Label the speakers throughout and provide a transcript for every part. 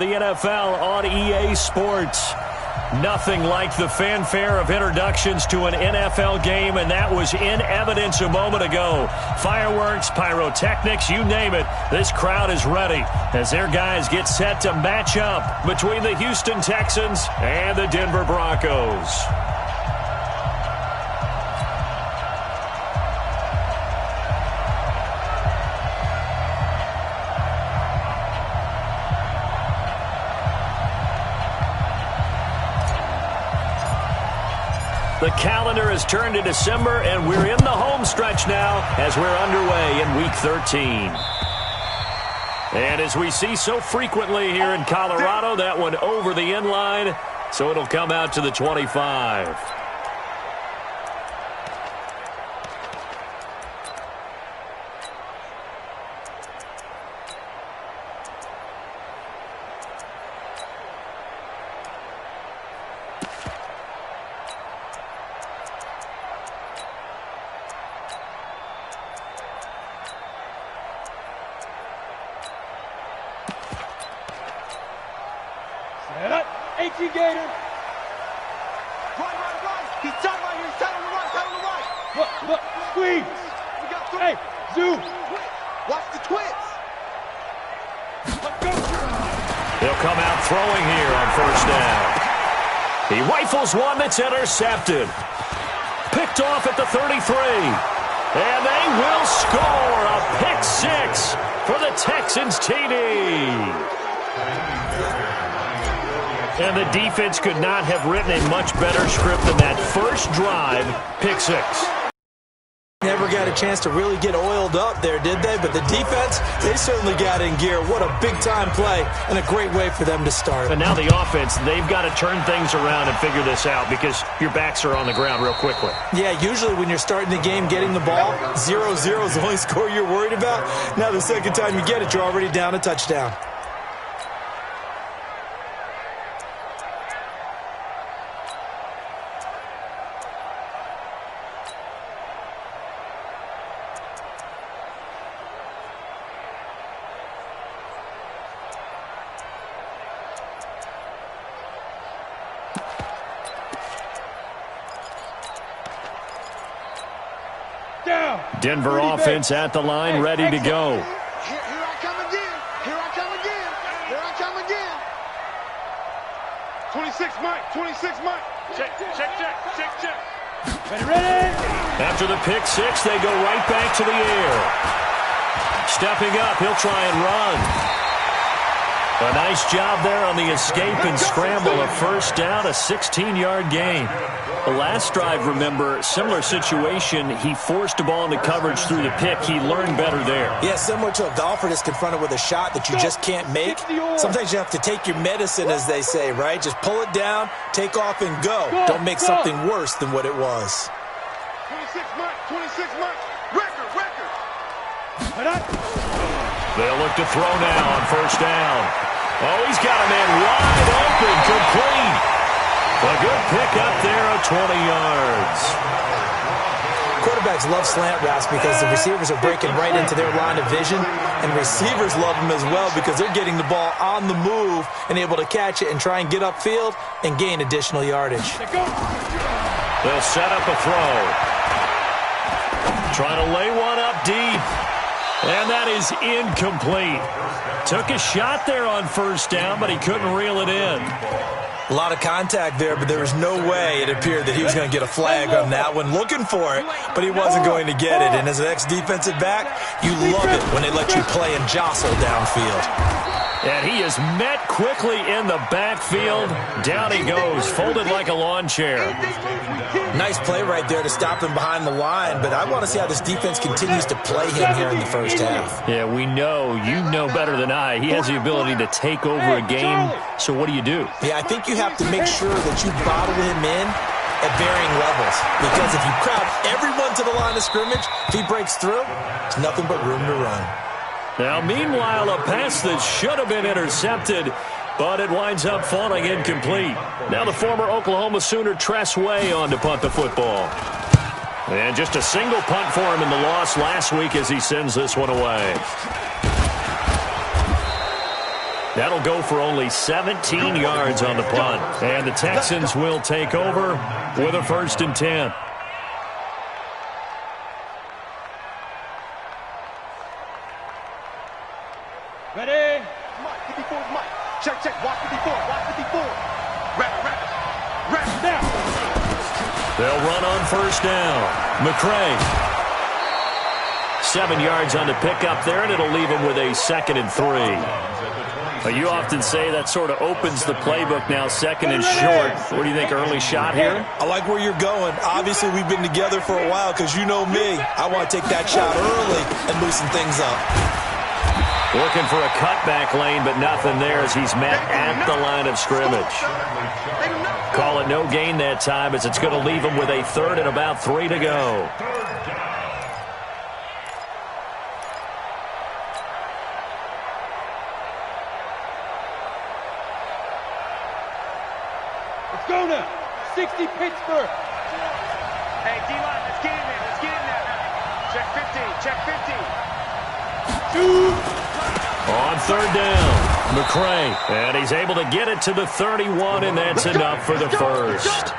Speaker 1: The NFL on EA Sports. Nothing like the fanfare of introductions to an NFL game, and that was in evidence a moment ago. Fireworks, pyrotechnics, you name it. This crowd is ready as their guys get set to match up between the Houston Texans and the Denver Broncos. The calendar has turned to December, and we're in the home stretch now as we're underway in Week 13. And as we see so frequently here in Colorado, that one over the end line, so it'll come out to the 25. One that's intercepted. Picked off at the 33. And they will score a pick six for the Texans TD. And the defense could not have written a much better script than that first drive, pick six.
Speaker 2: Never got a chance to really get oiled up there, did they? But the defense, they certainly got in gear. What a big-time play and a great way for them to start.
Speaker 1: And now the offense, they've got to turn things around and figure this out because your backs are on the ground real quickly.
Speaker 2: Yeah, usually when you're starting the game getting the ball, 0-0 is the only score you're worried about. Now the second time you get it, you're already down a touchdown.
Speaker 1: Denver offense at the line, ready to go.
Speaker 3: Here I come again. Here I come again. Here I come again. 26 Mike. 26 Mike. Check.
Speaker 1: Ready. After the pick six, they go right back to the air. Stepping up, he'll try and run. A nice job there on the escape and scramble. A first down, a 16-yard gain. The last drive, remember, similar situation. He forced the ball into coverage through the pick. He learned better there.
Speaker 2: Yeah, similar to a golfer that's confronted with a shot that you just can't make. Sometimes you have to take your medicine, as they say, right? Just pull it down, take off, and go. Don't make something worse than what it was.
Speaker 3: 26 Mike. Record.
Speaker 1: They'll look to throw now on first down. Oh, he's got a man wide open, complete. A good pick up there of 20 yards.
Speaker 2: Quarterbacks love slant routes because the receivers are breaking right into their line of vision, and receivers love them as well because they're getting the ball on the move and able to catch it and try and get upfield and gain additional yardage.
Speaker 1: They'll set up a throw. Trying to lay one up deep. And that is incomplete. Took a shot there on first down, but he couldn't reel it in.
Speaker 2: A lot of contact there, but there was no way it appeared that he was going to get a flag on that one. Looking for it, but he wasn't going to get it. And as an ex-defensive back, you love it when they let you play and jostle downfield.
Speaker 1: And he is met quickly in the backfield. Down he goes, folded like a lawn chair.
Speaker 2: Nice play right there to stop him behind the line, but I want to see how this defense continues to play him here in the first half.
Speaker 1: Yeah, we know. You know better than I. He has the ability to take over a game, so what do you do?
Speaker 2: Yeah, I think you have to make sure that you bottle him in at varying levels, because if you crowd everyone to the line of scrimmage, if he breaks through, there's nothing but room to run.
Speaker 1: Now, meanwhile, a pass that should have been intercepted, but it winds up falling incomplete. Now the former Oklahoma Sooner Tress Way on to punt the football. And just a single punt for him in the loss last week as he sends this one away. That'll go for only 17 yards on the punt. And the Texans will take over with a 1st and 10.
Speaker 3: Ready? Mike, 54, Mike. Check, check. Watch 54, watch 54. Rap now.
Speaker 1: They'll run on 1st down. McCray. 7 yards on the pickup there, and it'll leave him with a 2nd and 3. Well, you often say that sort of opens the playbook now, 2nd and short. What do you think, early shot here?
Speaker 2: I like where you're going. Obviously, we've been together for a while because you know me. I want to take that shot early and loosen things up.
Speaker 1: Looking for a cutback lane, but nothing there as he's met at the line of scrimmage. Call it no gain that time as it's going to leave him with a 3rd and about 3 to go.
Speaker 3: Let's go now. 60 Pittsburgh.
Speaker 4: Hey, D-line, let's get in there. Let's get in there now. Check 50. Check 50.
Speaker 1: On 3rd down, McCray. And he's able to get it to the 31, and that's enough for the 1st.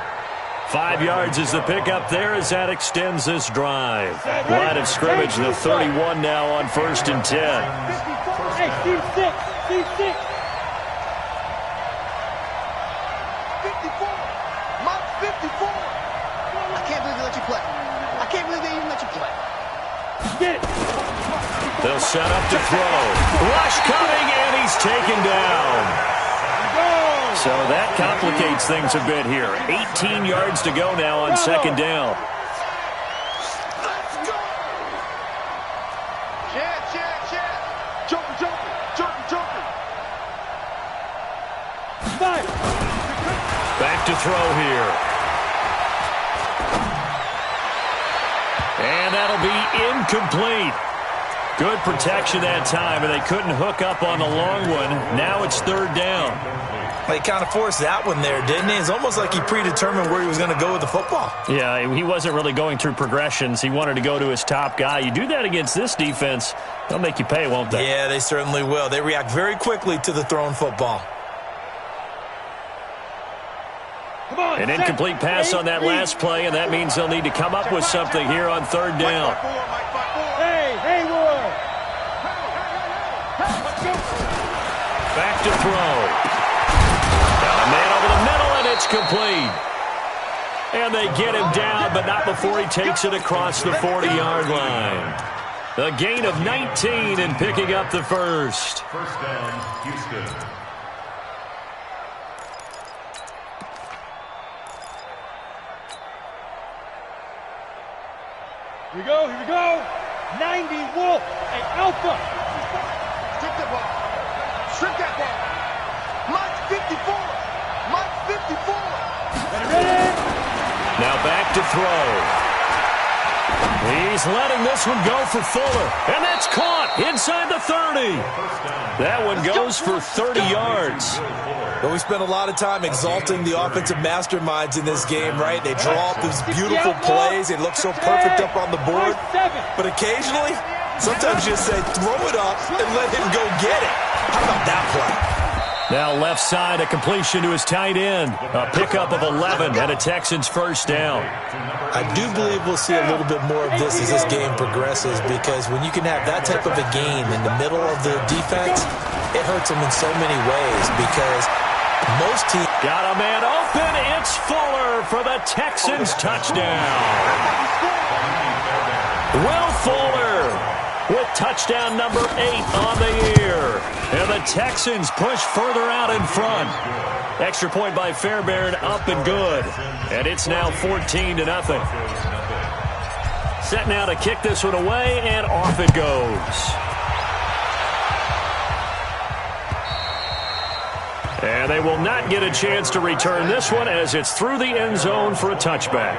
Speaker 1: 5 yards is the pickup there as that extends this drive. Line of scrimmage, the 31 now on 1st and 10.
Speaker 3: Hey, team 6. Team 6.
Speaker 5: 54. Mike, 54. I can't believe they let you play. I can't believe they even let you play.
Speaker 3: Get it.
Speaker 1: They'll set up to throw. Rush coming, and he's taken down. So that complicates things a bit here. 18 yards to go now on 2nd down.
Speaker 5: Let's go. Check. Jumping.
Speaker 3: Five.
Speaker 1: Back to throw here. And that'll be incomplete. Good protection that time, and they couldn't hook up on the long one. Now it's 3rd down.
Speaker 2: He kind of forced that one there, didn't he? It's almost like he predetermined where he was going to go with the football.
Speaker 1: Yeah, he wasn't really going through progressions. He wanted to go to his top guy. You do that against this defense, they'll make you pay, won't they?
Speaker 2: Yeah, they certainly will. They react very quickly to the thrown football.
Speaker 1: An incomplete pass on that last play, and that means they'll need to come up with something here on 3rd down.
Speaker 3: Hey, Roy.
Speaker 1: Back to throw. Got a man over the middle, and it's complete. And they get him down, but not before he takes it across the 40-yard line. A gain of 19 and picking up the 1st.
Speaker 6: 1st down, Houston.
Speaker 3: Here we go. 90 Wolf and Alpha.
Speaker 5: Strip that ball. Mike, 54. Mike, 54.
Speaker 3: Ready?
Speaker 1: Now back to throw. He's letting this one go for Fuller. And that's caught inside the 30. That one goes for 30 yards.
Speaker 2: But we spent a lot of time exalting the offensive masterminds in this game, right? They draw up these beautiful plays. They look so perfect up on the board. But occasionally, sometimes you just say, throw it up and let him go get it. How about that play?
Speaker 1: Now left side, a completion to his tight end. A pickup of 11 and a Texans 1st down.
Speaker 2: I do believe we'll see a little bit more of this as this game progresses, because when you can have that type of a game in the middle of the defense, it hurts them in so many ways, because most teams...
Speaker 1: Got a man open. It's Fuller for the Texans touchdown. Will Fuller with touchdown number 8 on the year. And the Texans push further out in front. Extra point by Fairbairn, up and good. And it's now 14-0. Set now to kick this one away, and off it goes. And they will not get a chance to return this one as it's through the end zone for a touchback.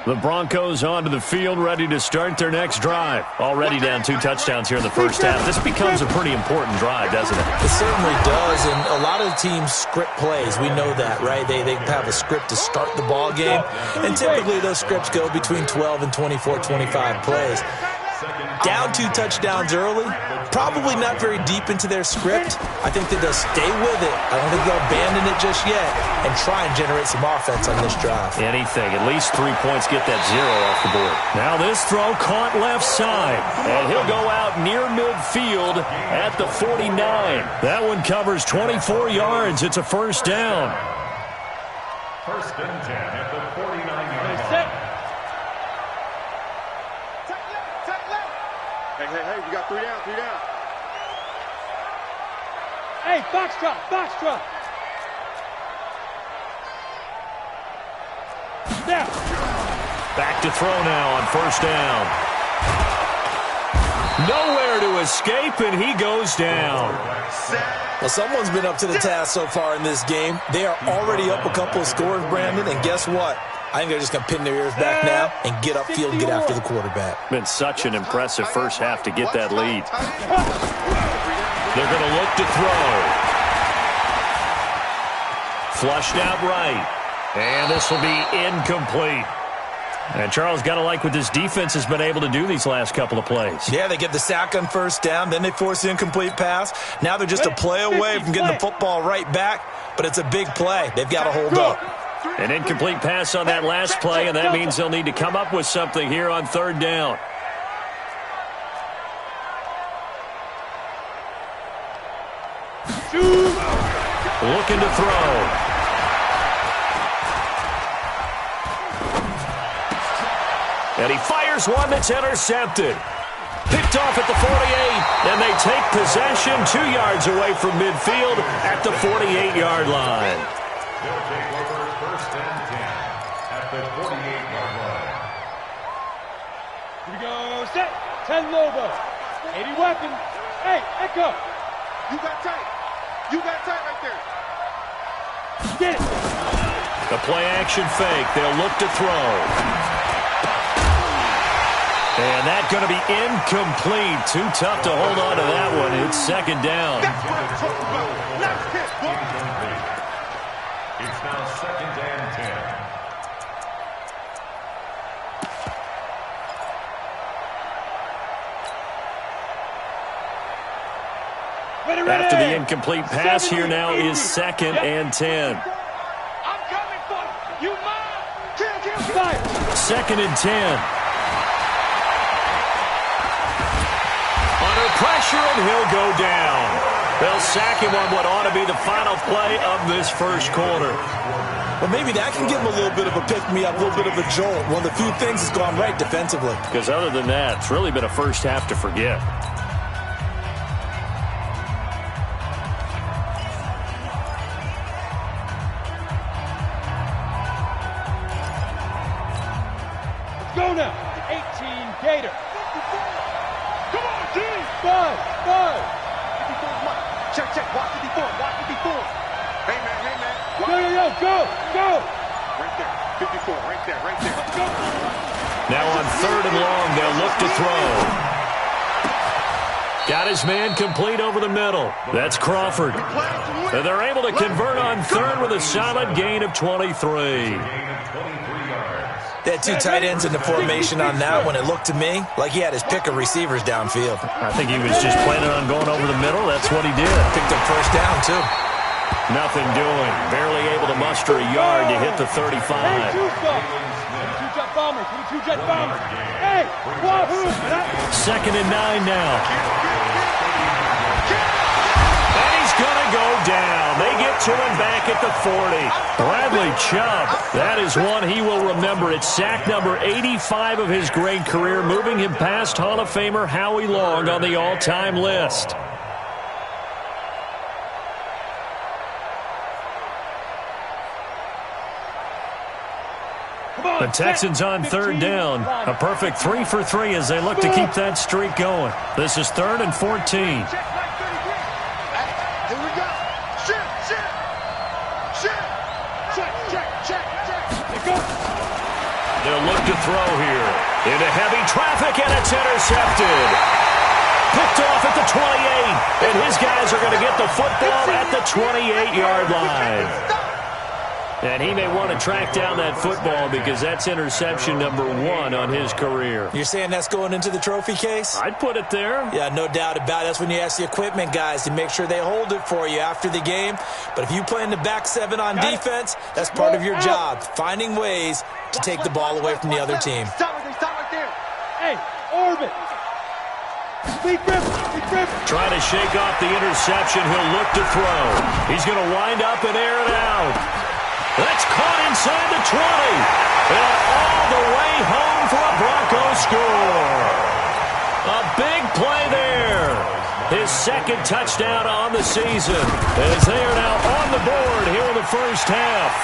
Speaker 1: The The Broncos onto the field, ready to start their next drive. Already down 2 touchdowns here in the first half. This becomes a pretty important drive, doesn't it?
Speaker 2: It certainly does, and a lot of teams script plays. We know that, right? They have a script to start the ball game, and typically those scripts go between 12 and 24, 25 plays. Down 2 touchdowns early, probably not very deep into their script. I think that they'll stay with it. I don't think they'll abandon it just yet and try and generate some offense on this drive.
Speaker 1: Anything. At least 3 points, get that 0 off the board. Now this throw caught left side, and he'll go out near midfield at the 49. That one covers 24 yards. It's a first down.
Speaker 6: First and 10 at the 49-yard line.
Speaker 3: Hey, you got 3 down, 3 down.
Speaker 4: Hey, box drop, box drop. Now.
Speaker 1: Back to throw now on first down. Nowhere to escape, and he goes down.
Speaker 2: Well, someone's been up to the task so far in this game. They are already up a couple of scores, Brandon, and guess what? I think they're just going to pin their ears back now and get upfield and get after the quarterback.
Speaker 1: Been such an impressive first half to get that lead. They're going to look to throw. Flushed out right. And this will be incomplete. And Charles, got to like what this defense has been able to do these last couple of plays.
Speaker 2: Yeah, they get the sack on first down, then they force the incomplete pass. Now they're just a play away from getting the football right back, but it's a big play. They've got to hold up.
Speaker 1: An incomplete pass on that last play, and that means they'll need to come up with something here on third down. Looking to throw. And he fires one that's intercepted. Picked off at the 48, and they take possession 2 yards away from midfield at the 48-yard line.
Speaker 6: They'll take over first and 10 at the 48-yard line.
Speaker 4: Here we go, set. 10 Lobo. 80 weapons. Hey, Echo.
Speaker 3: You got tight. You got tight right there.
Speaker 4: Get it.
Speaker 1: The play action fake. They'll look to throw. And that's going to be incomplete. Too tough to hold on to that one. It's second down.
Speaker 3: That's what I'm talking about. Nice hit, boy.
Speaker 6: It's now second and 10.
Speaker 4: Ready.
Speaker 1: After the incomplete pass, here now is second and 10.
Speaker 4: I'm coming for you. You mine. Kill. Fire.
Speaker 1: Second and 10. Under pressure, and he'll go down. They'll sack him on what ought to be the final play of this first quarter.
Speaker 2: Well, maybe that can give him a little bit of a pick-me-up, a little bit of a jolt. One of the few things that's gone right defensively.
Speaker 1: Because other than that, it's really been a first half to forget.
Speaker 4: Let's go now. 18 Gator.
Speaker 3: Come on, G.
Speaker 4: Five.
Speaker 3: 54 Mike. Check. Watch 54. Hey, man.
Speaker 4: Go.
Speaker 3: Right there. 54. Right there.
Speaker 4: Let's go.
Speaker 1: Now on third and long, they'll look to throw. Got his man complete over the middle. That's Crawford. And they're able to convert on third with a solid gain of 23.
Speaker 2: They had 2 tight ends in the formation on that one. It looked to me like he had his pick of receivers downfield.
Speaker 1: I think he was just planning on going over the middle. That's what he did.
Speaker 2: Picked up first down, too.
Speaker 1: Nothing doing. Barely able to muster a yard to hit the 35.
Speaker 4: 22 jet bombers. 22 jet bombers. Hey, wahoo!
Speaker 1: Second and 9 now. And he's going to go down. They get to him back at the 40. Bradley Chubb, that is one he will remember. It's sack number 85 of his great career, moving him past Hall of Famer Howie Long on the all-time list. The Texans on third down. A perfect 3 for 3 as they look to keep that streak going. This is third and 14.
Speaker 3: Here we go. Check.
Speaker 4: Let's go.
Speaker 1: They'll look to throw here. Into heavy traffic, and it's intercepted. Picked off at the 28, and his guys are going to get the football at the 28-yard line. And he may want to track down that football because that's interception number 1 on his career.
Speaker 2: You're saying that's going into the trophy case?
Speaker 1: I'd put it there.
Speaker 2: Yeah, no doubt about it. That's when you ask the equipment guys to make sure they hold it for you after the game. But if you play in the back 7 on defense, that's part of your job, finding ways to take the ball away from the other team.
Speaker 3: Stop right there.
Speaker 4: Hey, orbit. Speed grip.
Speaker 1: Trying to shake off the interception. He'll look to throw. He's going to wind up and air it out. That's caught inside the 20. And all the way home for a Broncos score. A big play there. His second touchdown on the season as they are now on the board here in the first half.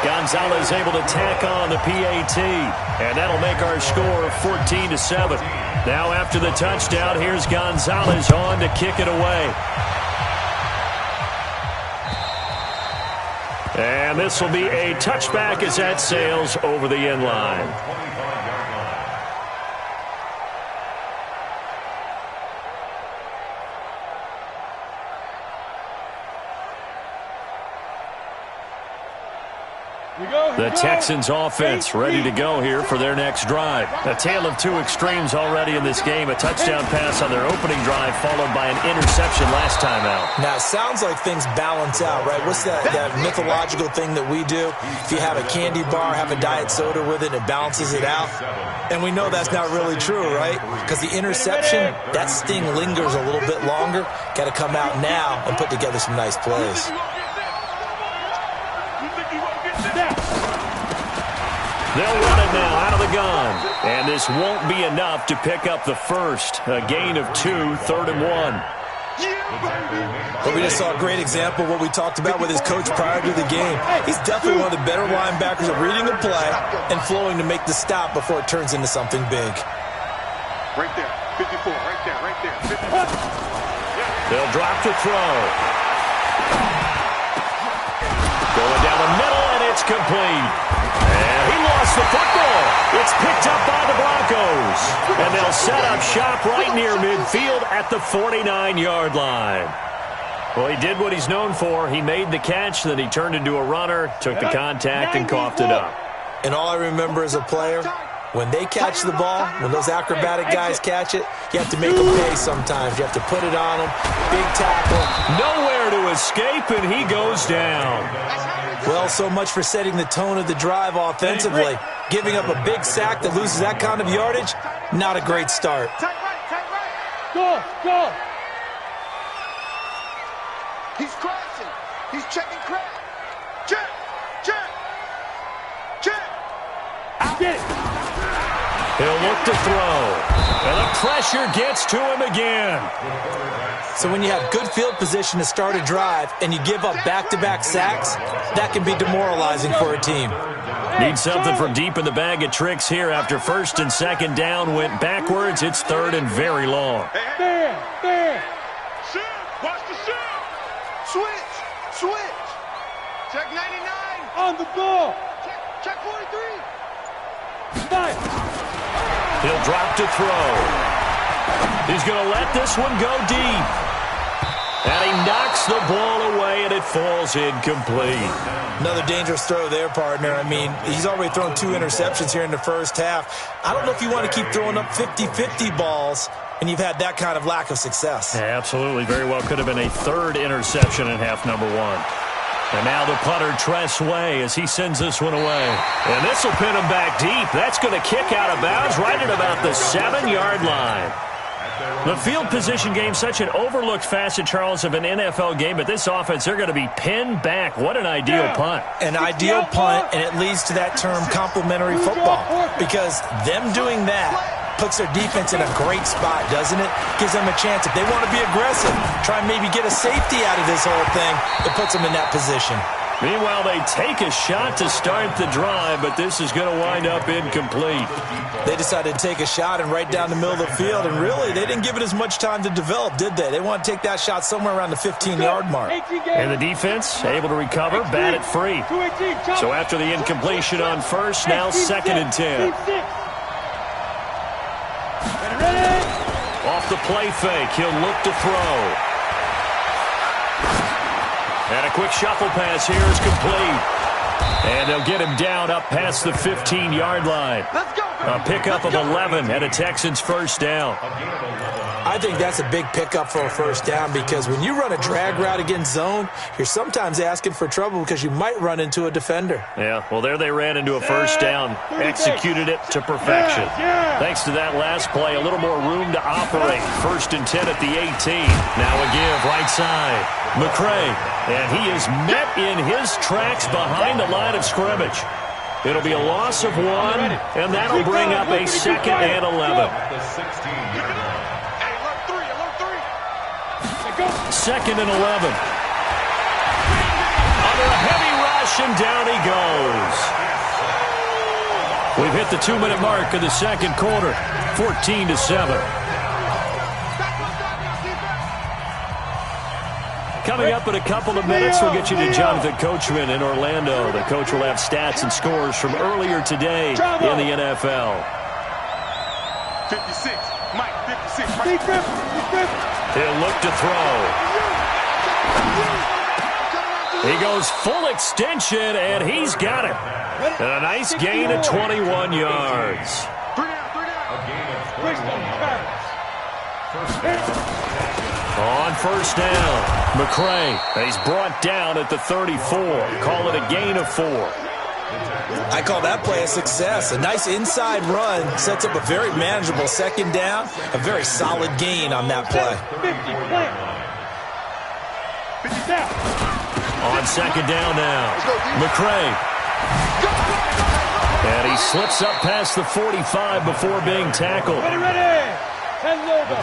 Speaker 1: Gonzalez able to tack on the PAT, and that'll make our score 14-7. Now after the touchdown, here's Gonzalez on to kick it away. And this will be a touchback as that sails over the end line. The Texans offense ready to go here for their next drive. A tale of two extremes already in this game. A touchdown pass on their opening drive followed by an interception last time out.
Speaker 2: Now, it sounds like things balance out, right? What's that mythological thing that we do? If you have a candy bar, have a diet soda with it, it balances it out. And we know that's not really true, right? Because the interception, that sting lingers a little bit longer. Got to come out now and put together some nice plays.
Speaker 1: They'll run it now out of the gun. And this won't be enough to pick up the first. A gain of 2, 3rd and 1.
Speaker 2: But we just saw a great example of what we talked about with his coach prior to the game. He's definitely one of the better linebackers at reading the play and flowing to make the stop before it turns into something big.
Speaker 3: Right there, 54, right there, 54.
Speaker 1: They'll drop to throw. Going down the middle, and it's complete. And he lost the football. It's picked up by the Broncos. And they'll set up shop right near midfield at the 49-yard line. Well, he did what he's known for. He made the catch, then he turned into a runner, took the contact, and coughed it up.
Speaker 2: And all I remember as a player, when they catch the ball, when those acrobatic guys catch it, you have to make them pay sometimes. You have to put it on them. Big tackle.
Speaker 1: Nowhere to escape, and he goes down.
Speaker 2: Well, so much for setting the tone of the drive offensively. Giving up a big sack that loses that kind of yardage, not a great start.
Speaker 4: Go.
Speaker 5: He's crashing. He's checking crack. Check.
Speaker 4: Get it.
Speaker 1: He'll look to throw. And the pressure gets to him again.
Speaker 2: So when you have good field position to start a drive and you give up back-to-back sacks, that can be demoralizing for a team.
Speaker 1: Need something from deep in the bag of tricks here after 1st and 2nd down went backwards. It's 3rd and very long.
Speaker 4: There.
Speaker 3: Shoot, watch the shoot.
Speaker 5: Switch. Check 99.
Speaker 4: On the ball.
Speaker 5: Check 43.
Speaker 4: Five.
Speaker 1: He'll drop to throw. He's going to let this one go deep. And he knocks the ball away, and it falls incomplete.
Speaker 2: Another dangerous throw there, partner. I mean, he's already thrown 2 interceptions here in the first half. I don't know if you want to keep throwing up 50-50 balls, and you've had that kind of lack of success.
Speaker 1: Yeah, absolutely. Very well could have been a 3rd interception in half number 1. And now the punter, Tress Way, as he sends this one away. And this will pin him back deep. That's going to kick out of bounds right at about the 7-yard line. The field position game, such an overlooked facet, Charles, of an NFL game. But this offense, they're going to be pinned back. What an ideal punt.
Speaker 2: An ideal punt, and it leads to that term complementary football. Because them doing that puts their defense in a great spot, doesn't it? Gives them a chance. If they want to be aggressive, try and maybe get a safety out of this whole thing, it puts them in that position.
Speaker 1: Meanwhile, they take a shot to start the drive, but this is going to wind up incomplete.
Speaker 2: They decided to take a shot and right down the middle of the field, and really, they didn't give it as much time to develop, did they? They want to take that shot somewhere around the 15-yard mark.
Speaker 1: And the defense able to recover, bat it free. So after the incompletion on first, now 2nd and 10. Off the play fake, he'll look to throw. And a quick shuffle pass here is complete. And they'll get him down up past the 15-yard line. A pickup of 11 and a Texans first down.
Speaker 2: I think that's a big pickup for a first down because when you run a drag route against zone, you're sometimes asking for trouble because you might run into a defender.
Speaker 1: Yeah, well, there they ran into a first down, executed it to perfection. Thanks to that last play, a little more room to operate. 1st and 10 at the 18. Now a give right side. McCray, and he is met in his tracks behind the line of scrimmage. It'll be a loss of 1, and that'll bring up a 2nd and 11. 2nd and 11. Under a heavy rush, and down he goes. We've hit the 2-minute mark of the second quarter, 14-7. Coming up in a couple of minutes, we'll get you to Jonathan Coachman in Orlando. The coach will have stats and scores from earlier today in the NFL.
Speaker 3: 56, Mike, 56.
Speaker 1: He'll look to throw. He goes full extension, and he's got it. And a nice gain of 21 yards. On first down, McCray. He's brought down at the 34. Call it a gain of 4.
Speaker 2: I call that play a success. A nice inside run sets up a very manageable second down. A very solid gain on that play.
Speaker 1: On second down now, McCray. And he slips up past the 45 before being tackled.
Speaker 4: Ready. 10 Lobo.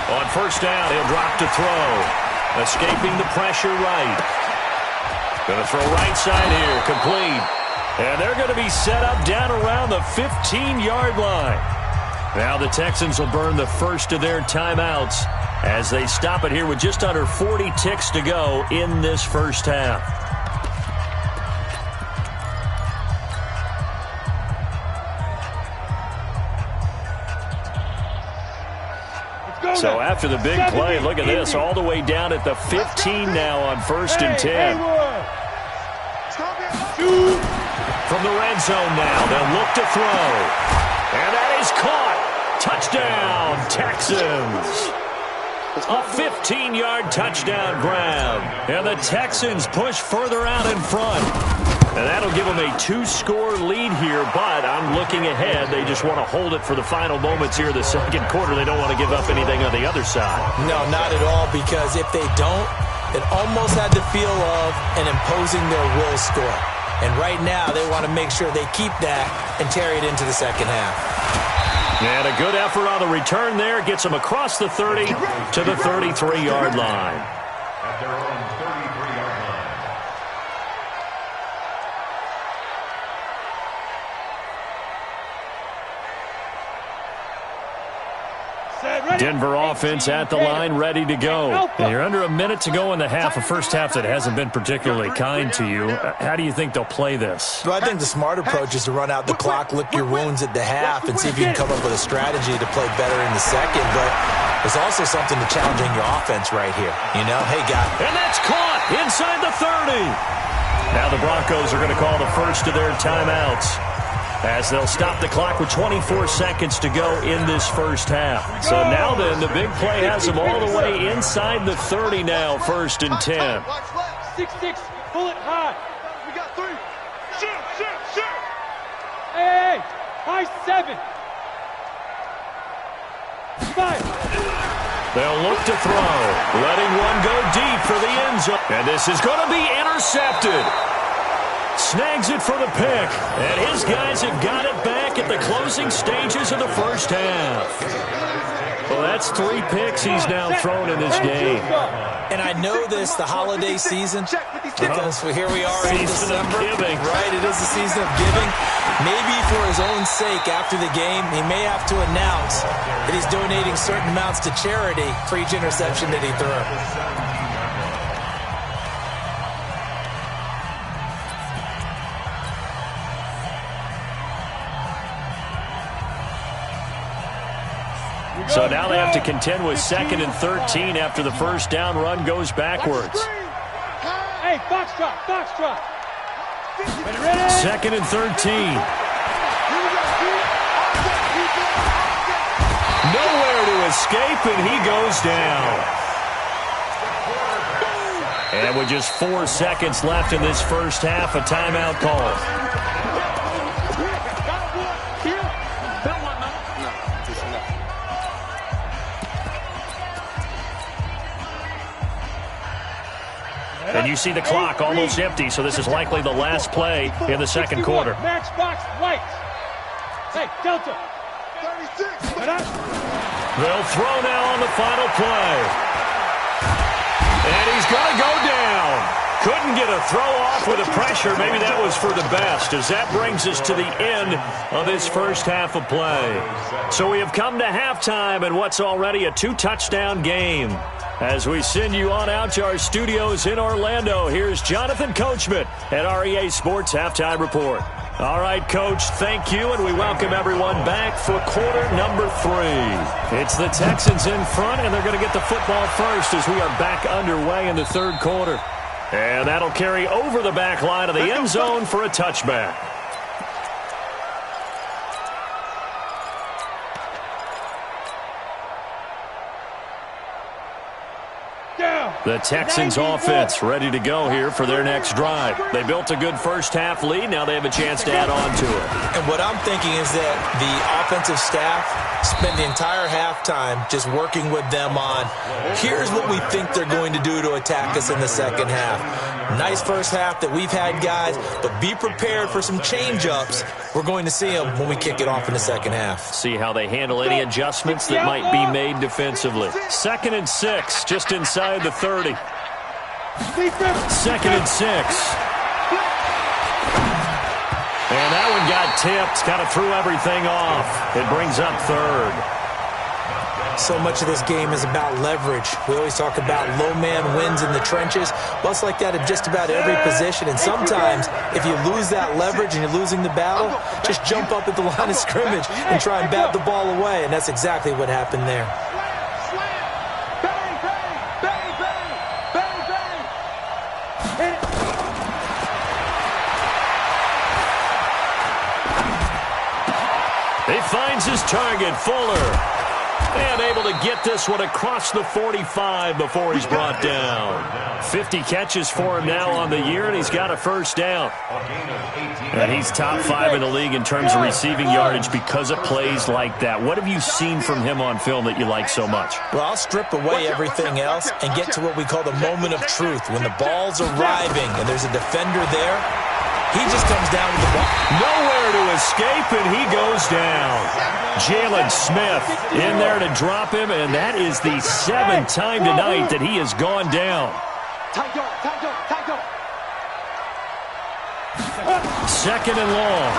Speaker 1: On first down, he'll drop to throw. Escaping the pressure right. Going to throw right side here, complete. And they're going to be set up down around the 15-yard line. Now the Texans will burn the first of their timeouts as they stop it here with just under 40 ticks to go in this first half. So after the big play, look at this, all the way down at the 15 now on 1st and 10. From the red zone now, they'll look to throw. And that is caught. Touchdown, Texans. A 15-yard touchdown grab. And the Texans push further out in front. And that'll give them a 2-score lead here, but I'm looking ahead. They just want to hold it for the final moments here of the second quarter. They don't want to give up anything on the other side.
Speaker 2: No, not at all, because if they don't, it almost had the feel of an imposing their will score. And right now, they want to make sure they keep that and carry it into the second half.
Speaker 1: And a good effort on the return there. Gets them across the 30 to the 33-yard line.
Speaker 6: At their own 33-yard line.
Speaker 1: Denver offense at the line, ready to go. And you're under a minute to go in the half, a first half that hasn't been particularly kind to you. How do you think they'll play this?
Speaker 2: Well, I think the smart approach is to run out the clock, lick your wounds at the half, and see if you can come up with a strategy to play better in the second. But there's also something to challenging your offense right here. You know, hey, guy.
Speaker 1: And that's caught inside the 30. Now the Broncos are going to call the first of their timeouts, as they'll stop the clock with 24 seconds to go in this first half. So now then, the big play has them all the way inside the 30 now, 1st and 10.
Speaker 4: 6-6, pull it high.
Speaker 3: We got 3. Shoot.
Speaker 4: Hey, high 7. 5.
Speaker 1: They'll look to throw, letting one go deep for the end zone. And this is going to be intercepted. Snags it for the pick, and his guys have got it back at the closing stages of the first half. Well, that's 3 picks he's now thrown in this game.
Speaker 2: And I know this, the holiday season, because here we are in December. Right, it is the season of giving. Maybe for his own sake, after the game, he may have to announce that he's donating certain amounts to charity for each interception that he threw.
Speaker 1: So now they have to contend with 2nd and 13 after the first down run goes backwards.
Speaker 4: Hey, box drop. Ready?
Speaker 1: 2nd and 13. Nowhere to escape, and he goes down. And with just 4 seconds left in this first half, a timeout call. And you see the clock almost empty, so this is likely the last play in the second quarter.
Speaker 4: Max box, white. Hey, Delta.
Speaker 5: 36.
Speaker 1: They'll throw now on the final play. And he's going to go down. Couldn't get a throw off with the pressure. Maybe that was for the best, as that brings us to the end of this first half of play. So we have come to halftime in what's already a 2-touchdown game. As we send you on out to our studios in Orlando, here's Jonathan Coachman at REA Sports Halftime Report. All right, Coach, thank you, and we welcome everyone back for quarter number 3. It's the Texans in front, and they're going to get the football first as we are back underway in the third quarter. And that'll carry over the back line of the end zone for a touchback. The Texans offense ready to go here for their next drive. They built a good first half lead. Now they have a chance to add on to it.
Speaker 2: And what I'm thinking is that the offensive staff spend the entire halftime just working with them on, here's what we think they're going to do to attack us in the second half. Nice first half that we've had, guys, but be prepared for some change-ups. We're going to see them when we kick it off in the second half.
Speaker 1: See how they handle any adjustments that might be made defensively. 2nd and 6, just inside the 30. 2nd and 6. And that one got tipped, kind of threw everything off. It brings up 3rd.
Speaker 2: So much of this game is about leverage. We always talk about low man wins in the trenches. Well, it's like that at just about every position. And sometimes, if you lose that leverage and you're losing the battle, just jump up at the line of scrimmage and try and bat the ball away. And that's exactly what happened there.
Speaker 1: He finds his target, Fuller. And able to get this one across the 45 before he's brought down. 50 catches for him now on the year, and he's got a first down. And he's top 5 in the league in terms of receiving yardage because of plays like that. What have you seen from him on film that you like so much?
Speaker 2: Well, I'll strip away everything else and get to what we call the moment of truth. When the ball's arriving and there's a defender there, he just comes down with the ball.
Speaker 1: Nowhere to escape, and he goes down. Jalen Smith in there to drop him, and that is the 7th time tonight that he has gone down. 2nd and long.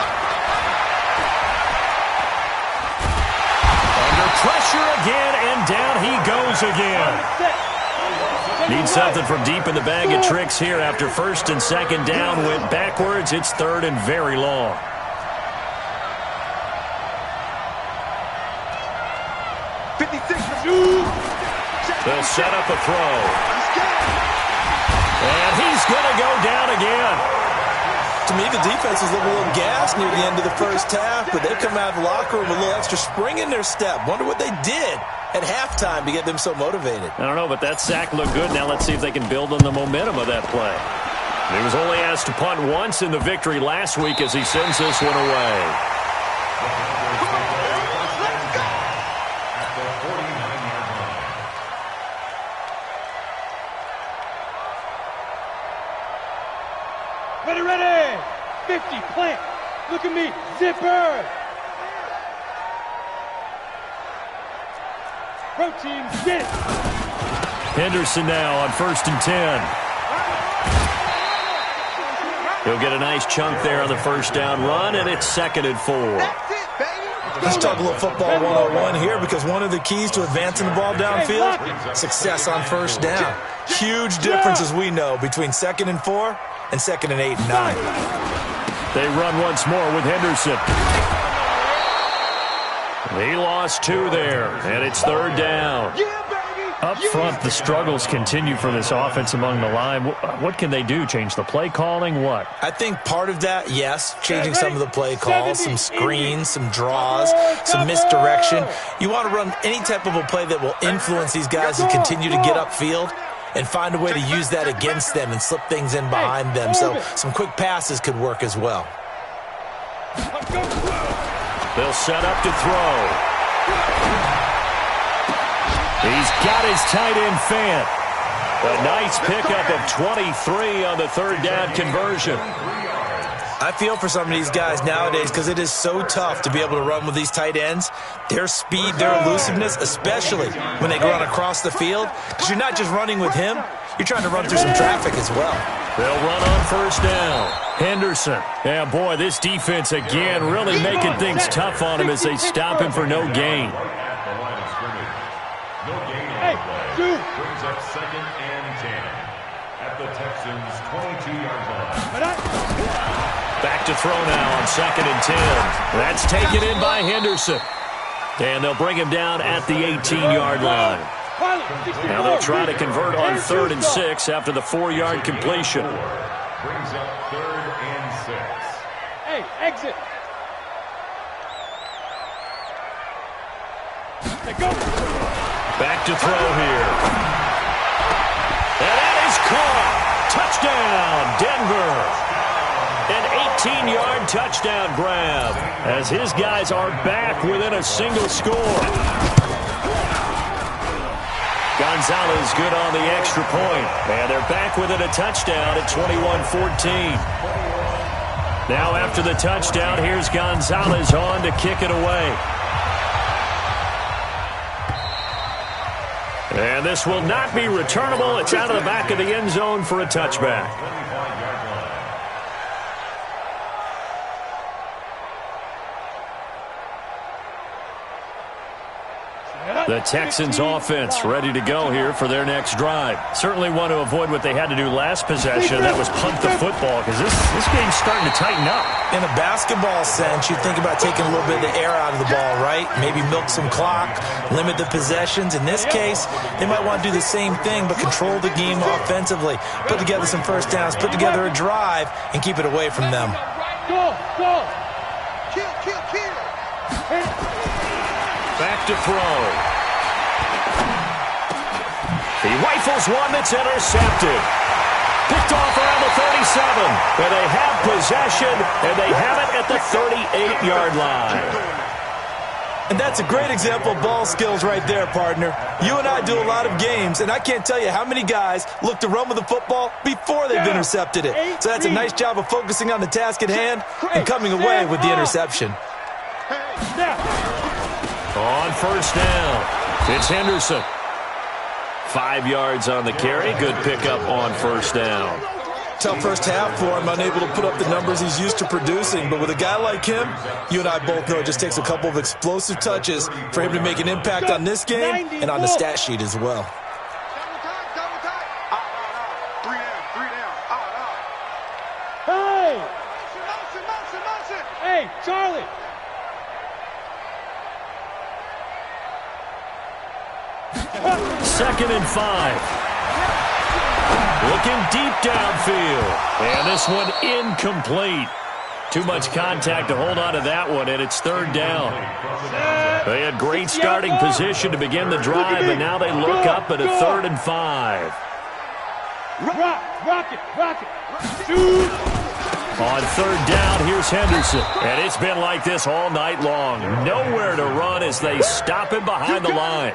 Speaker 1: Under pressure again, and down he goes again. Needs something from deep in the bag of tricks here after 1st and 2nd down. Went backwards. It's 3rd and very long. They'll set up a throw. And he's going to go down again.
Speaker 2: To me, the defense was a little gassed near the end of the first half, but they come out of the locker room with a little extra spring in their step. Wonder what they did at halftime to get them so motivated.
Speaker 1: I don't know, but that sack looked good. Now let's see if they can build on the momentum of that play. He was only asked to punt once in the victory last week as he sends this one away.
Speaker 4: Ready, 50, plant. Look at me, zipper. Protein, get it.
Speaker 1: Henderson now on 1st and 10. He'll get a nice chunk there on the first down run, and it's 2nd and 4.
Speaker 5: That's it, baby.
Speaker 2: Let's talk a little football 101 here, because one of the keys to advancing the ball downfield, success on first down. Huge difference, as we know, between 2nd and 4 and 2nd and 8 and 9.
Speaker 1: They run once more with Henderson. He lost 2 there, and it's 3rd down.
Speaker 7: Up front, the struggles continue for this offense among the line. What can they do? Change the play calling? What?
Speaker 2: I think part of that, yes, changing some of the play calls, some screens, some draws, some misdirection. You want to run any type of a play that will influence these guys to continue to get upfield and find a way to use that against them and slip things in behind them. So some quick passes could work as well.
Speaker 1: They'll set up to throw. He's got his tight end Fant. A nice pickup of 23 on the 3rd down conversion.
Speaker 2: I feel for some of these guys nowadays, because it is so tough to be able to run with these tight ends. Their speed, their elusiveness, especially when they run across the field. Because you're not just running with him, you're trying to run through some traffic as well.
Speaker 1: They'll run on 1st down. Henderson. Yeah, boy, this defense again really making things tough on him as they stop him for no gain.
Speaker 6: Brings up 2nd and 10 at the Texans' 22-yard line.
Speaker 1: Back to throw now on 2nd and 10. That's taken in by Henderson. And they'll bring him down at the 18-yard line. Now they'll try to convert on 3rd and 6 after the 4-yard completion.
Speaker 6: Brings up 3rd and 6.
Speaker 4: Hey, exit. Go.
Speaker 1: Back to throw here. And that is caught. Touchdown, Denver. An 18-yard touchdown grab as his guys are back within a single score. Gonzalez good on the extra point. And they're back within a touchdown at 21-14. Now after the touchdown, here's Gonzalez on to kick it away. And this will not be returnable. It's out of the back of the end zone for a touchback. The Texans offense ready to go here for their next drive. Certainly want to avoid what they had to do last possession. That was punt the football, because this game's starting to tighten up.
Speaker 2: In a basketball sense, you think about taking a little bit of the air out of the ball, right? Maybe milk some clock, limit the possessions. In this case, they might want to do the same thing, but control the game offensively. Put together some first downs, put together a drive, and keep it away from them.
Speaker 4: Go.
Speaker 5: Kill.
Speaker 1: Back to throw. He rifles one that's intercepted. Picked off around the 37. And they have possession, and they have it at the 38-yard line.
Speaker 2: And that's a great example of ball skills right there, partner. You and I do a lot of games, and I can't tell you how many guys look to run with the football before they've intercepted it. So that's a nice job of focusing on the task at hand and coming away with the interception.
Speaker 1: On 1st down, it's Henderson. 5 yards on the carry. Good pickup on 1st down.
Speaker 2: Tough first half for him, unable to put up the numbers he's used to producing. But with a guy like him, you and I both know it just takes a couple of explosive touches for him to make an impact on this game and on the stat sheet as well.
Speaker 5: Double time. Three down.
Speaker 4: Hey!
Speaker 5: Motion.
Speaker 4: Hey, Charlie!
Speaker 1: Second and 5. Looking deep downfield. And this one incomplete. Too much contact to hold on to that one, and it's 3rd down. They had great starting position to begin the drive, but now they look up at a 3rd and 5.
Speaker 4: Rock it. Shoot!
Speaker 1: On 3rd down, here's Henderson. And it's been like this all night long. Nowhere to run as they stop him behind the line.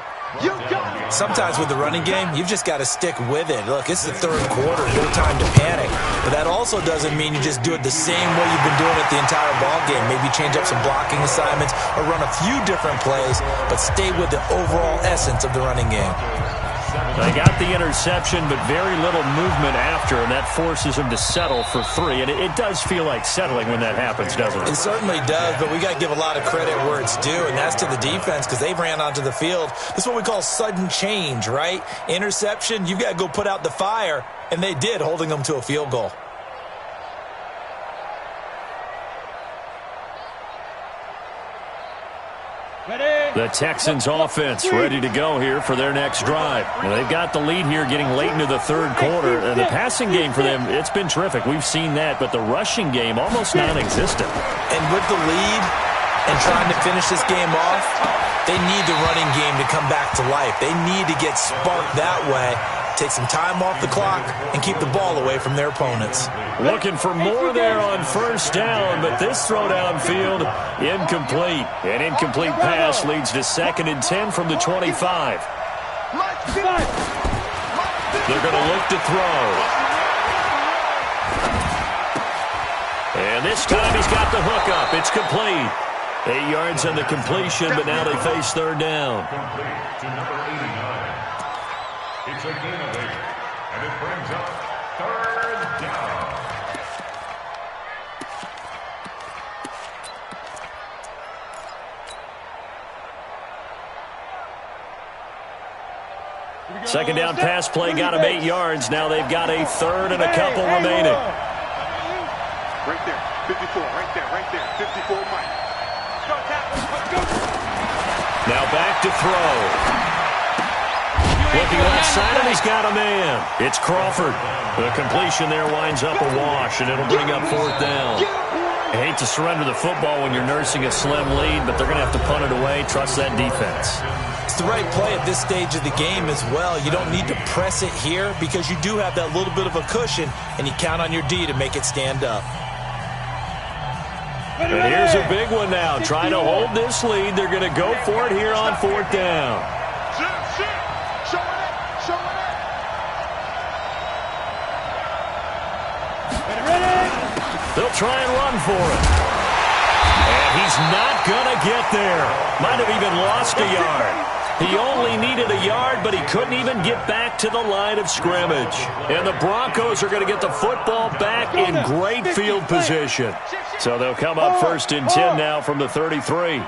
Speaker 2: Sometimes with the running game, you've just got to stick with it. Look, it's the 3rd quarter, no time to panic. But that also doesn't mean you just do it the same way you've been doing it the entire ball game. Maybe change up some blocking assignments or run a few different plays, but stay with the overall essence of the running game.
Speaker 7: They got the interception, but very little movement after, and that forces them to settle for 3. And it does feel like settling when that happens, doesn't it?
Speaker 2: It certainly does, but we got to give a lot of credit where it's due, and that's to the defense because they ran onto the field. This is what we call sudden change, right? Interception, you've got to go put out the fire, and they did, holding them to a field goal.
Speaker 7: The Texans offense ready to go here for their next drive. Now, they've got the lead here getting late into the third quarter. And the passing game for them, it's been terrific. We've seen that, but the rushing game almost non-existent.
Speaker 2: And with the lead and trying to finish this game off, they need the running game to come back to life. They need to get sparked that way, take some time off the clock, and keep the ball away from their opponents.
Speaker 7: Looking for more there on first down, but this throw downfield, incomplete. An incomplete pass leads to 2nd and 10 from the 25. They're going to look to throw. And this time he's got the hook up. It's complete. 8 yards on the completion, but now they face third down.
Speaker 6: Complete to number 89. It's a gain of 8, and it brings up third down.
Speaker 7: Second down pass play got him 8 yards. Now they've got a third and a couple remaining.
Speaker 3: Right there, 54, right there, 54, Mike.
Speaker 7: Now back to throw. Looking left side, and he's got a man. It's Crawford. The completion there winds up a wash, and it'll bring up 4th down. I hate to surrender the football when you're nursing a slim lead, but they're going to have to punt it away. Trust that defense.
Speaker 2: It's the right play at this stage of the game as well. You don't need to press it here because you do have that little bit of a cushion, and you count on your D to make it stand up.
Speaker 7: And here's a big one now. Trying to hold this lead. They're going to go for it here on 4th down. They'll try and run for it. And he's not going to get there. Might have even lost a yard. He only needed a yard, but he couldn't even get back to the line of scrimmage. And the Broncos are going to get the football back in great field position. So they'll come up 1st and 10 now from the 33.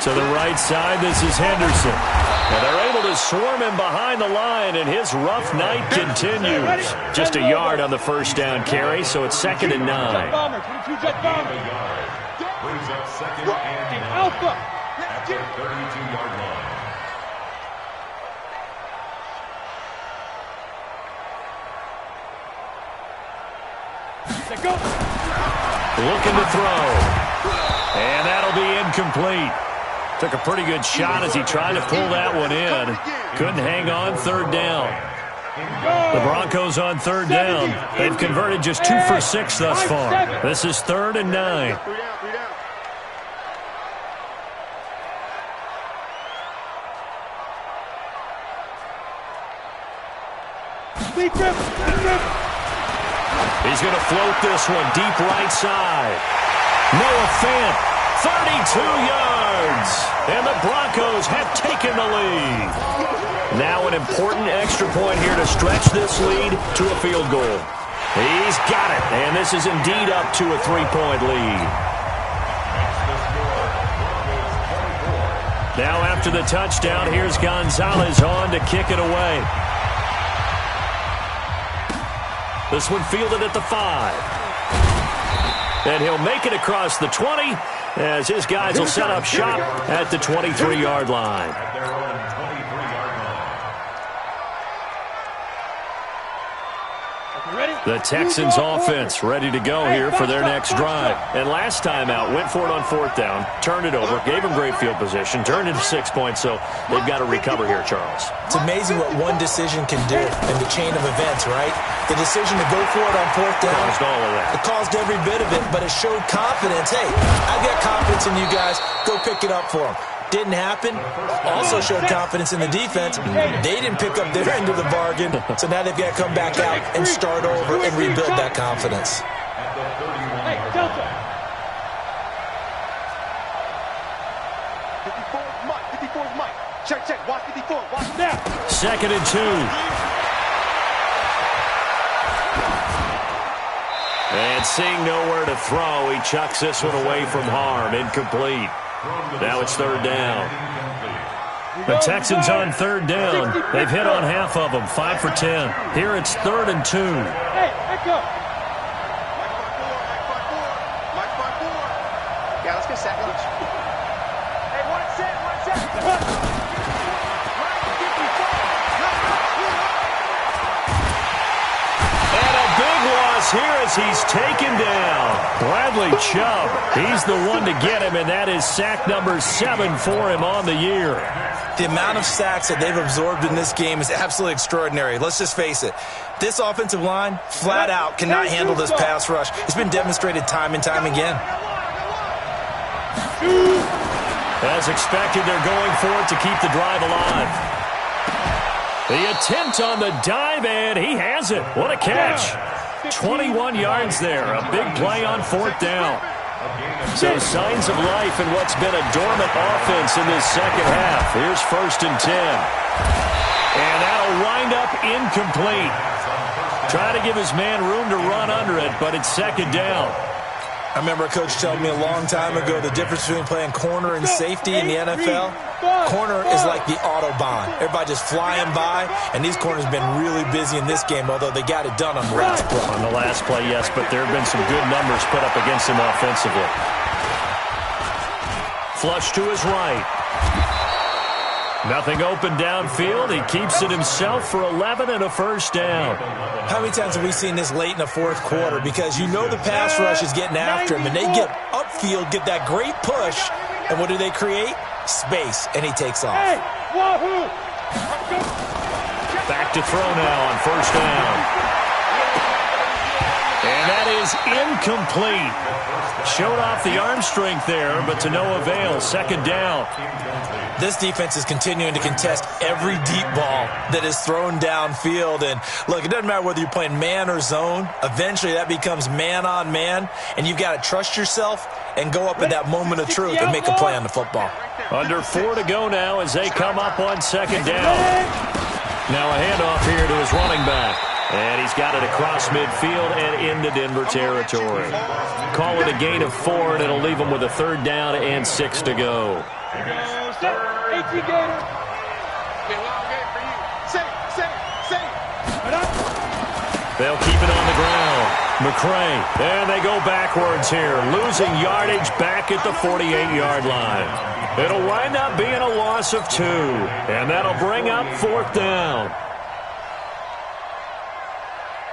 Speaker 7: To the right side, this is Henderson. And they're able to swarm him behind the line, and his rough night continues. Just a yard on the first down carry, so it's 2nd and 9.
Speaker 6: Brings up 2nd and 9 at the 32-yard line.
Speaker 7: Looking to throw. And that'll be incomplete. Took a pretty good shot as he tried to pull that one in. Couldn't hang on 3rd down. The Broncos on 3rd down. They've converted just 2 for 6 thus far. This is 3rd and 9. He's going to float this one deep right side. Noah Fant, 32 yards. And the Broncos have taken the lead. Now an important extra point here to stretch this lead to a field goal. He's got it. And this is indeed up to a 3-point lead. Now after the touchdown, here's Gonzalez on to kick it away. This one fielded at the 5. And he'll make it across the 20 as his guys will set up shop at the 23-yard line.
Speaker 6: At their own 23-yard line.
Speaker 7: The Texans offense ready to go here for their next drive. And last time out, went for it on 4th down, turned it over, gave them great field position, turned into 6 points, so they've got to recover here, Charles.
Speaker 2: It's amazing what one decision can do in the chain of events, right? The decision to go for it on 4th down.
Speaker 7: Caused all of that.
Speaker 2: It caused every bit of it, but it showed confidence. Hey, I've got confidence in you guys. Go pick it up for them. didn't happen. Also showed confidence in the defense. They didn't pick up their end of the bargain, so now they've got to come back out and start over and rebuild that confidence.
Speaker 4: Hey, Delta.
Speaker 3: 54 is Mike. 54 is Mike. Check. Watch 54. Watch
Speaker 4: Now.
Speaker 1: 2nd and 2. And seeing nowhere to throw, he chucks this one away from harm. Incomplete. Now it's 3rd down. The Texans on 3rd down. They've hit on half of them, 5 for 10. Here it's 3rd and 2.
Speaker 4: Hey, echo.
Speaker 5: Mike front four. Yeah, let's get sack lunch. Hey, one set.
Speaker 1: And a big loss here as he's taken down. Bradley Chubb, he's the one to get him, and that is sack number 7 for him on the year.
Speaker 2: The amount of sacks that they've absorbed in this game is absolutely extraordinary. Let's just face it. This offensive line, flat out, cannot handle this pass rush. It's been demonstrated time and time again.
Speaker 1: As expected, they're going for it to keep the drive alive. The attempt on the dive, and he has it. What a catch. 21 yards there. A big play on 4th down. So signs of life in what's been a dormant offense in this second half. Here's 1st and 10. And that'll wind up incomplete. Try to give his man room to run under it, but it's 2nd down.
Speaker 2: I remember a coach telling me a long time ago the difference between playing corner and safety in the NFL. Corner is like the Autobahn. Everybody just flying by, and these corners have been really busy in this game, although they got it done on the last play.
Speaker 1: On the last play, yes, but there have been some good numbers put up against him offensively. Flush to his right. Nothing open downfield. He keeps it himself for 11 and a 1st down.
Speaker 2: How many times have we seen this late in the 4th quarter? Because you know the pass rush is getting after him, and they get upfield, get that great push, and what do they create? Space, and he takes off.
Speaker 4: Hey, wahoo!
Speaker 1: Back to throw now on 1st down. And that is incomplete. Showed off the arm strength there, but to no avail. 2nd down.
Speaker 2: This defense is continuing to contest every deep ball that is thrown downfield. And look, it doesn't matter whether you're playing man or zone. Eventually that becomes man on man, and you've got to trust yourself and go up at that moment of truth and make a play on the football.
Speaker 1: Under 4 to go now as they come up on 2nd down. Now a handoff here to his running back. And he's got it across midfield and into Denver territory. Call it a gain of 4, and it'll leave him with a 3rd down and 6 to go.
Speaker 4: Set. 18 Gator.
Speaker 5: Been a long game for you. Say.
Speaker 1: They'll keep it on the ground. McCray, and they go backwards here, losing yardage back at the 48-yard line. It'll wind up being a loss of 2, and that'll bring up 4th down.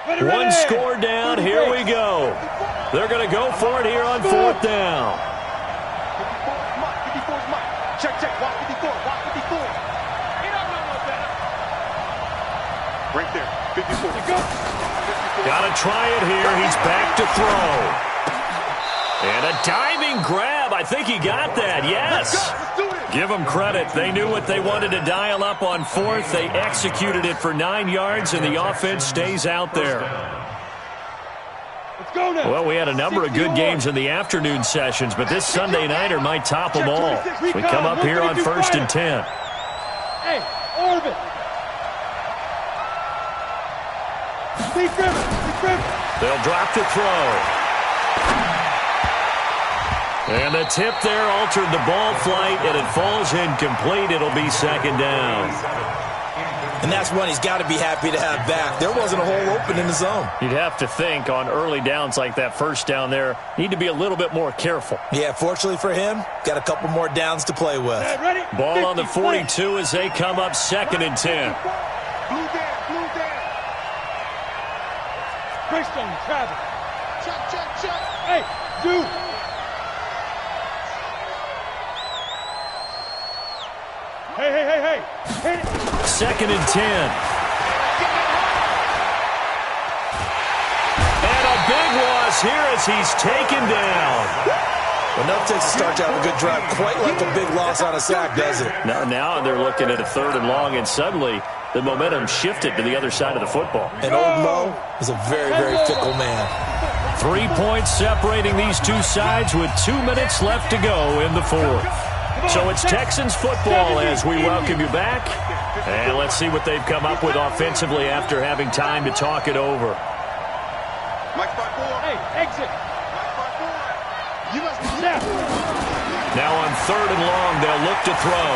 Speaker 1: One score down, here we go. They're going to go for it here on 4th down.
Speaker 3: 54 is Mike. Check. Watch 54. Watch 54. He don't know no better. Right there. 54.
Speaker 1: Got to try it here. He's back to throw. And a diving grab. I think he got that. Yes. Give them credit. They knew what they wanted to dial up on 4th. They executed it for 9 yards, and the offense stays out there.
Speaker 4: Let's go now.
Speaker 1: Well, we had a number of good games in the afternoon sessions, but this Sunday nighter might top them all. We come up here on 1st and 10.
Speaker 4: Hey, Orbit. Steve Griffin.
Speaker 1: They'll drop to throw. And the tip there altered the ball flight, and it falls incomplete. It'll be 2nd down.
Speaker 2: And that's one he's got to be happy to have back. There wasn't a hole open in the zone.
Speaker 1: You'd have to think on early downs like that 1st down there, need to be a little bit more careful.
Speaker 2: Yeah, fortunately for him, got a couple more downs to play with.
Speaker 4: Ready?
Speaker 1: Ball on the 42 as they come up 2nd and 10.
Speaker 3: Blue down.
Speaker 4: Greystone, Travis.
Speaker 5: Check.
Speaker 4: Hey, Zoo. Hey. Hit it.
Speaker 1: 2nd and 10. And a big loss here as he's taken down.
Speaker 2: Enough takes to start to have a good drive, quite like a big loss on a sack, does it?
Speaker 1: Now they're looking at a 3rd and long, and suddenly the momentum shifted to the other side of the football.
Speaker 2: And old Mo is a very, very fickle man.
Speaker 1: 3 points separating these two sides with 2 minutes left to go in the 4th. So it's Texans football as we welcome you back. And let's see what they've come up with offensively after having time to talk it over.
Speaker 4: Hey, exit.
Speaker 1: Now on 3rd and long, they'll look to throw.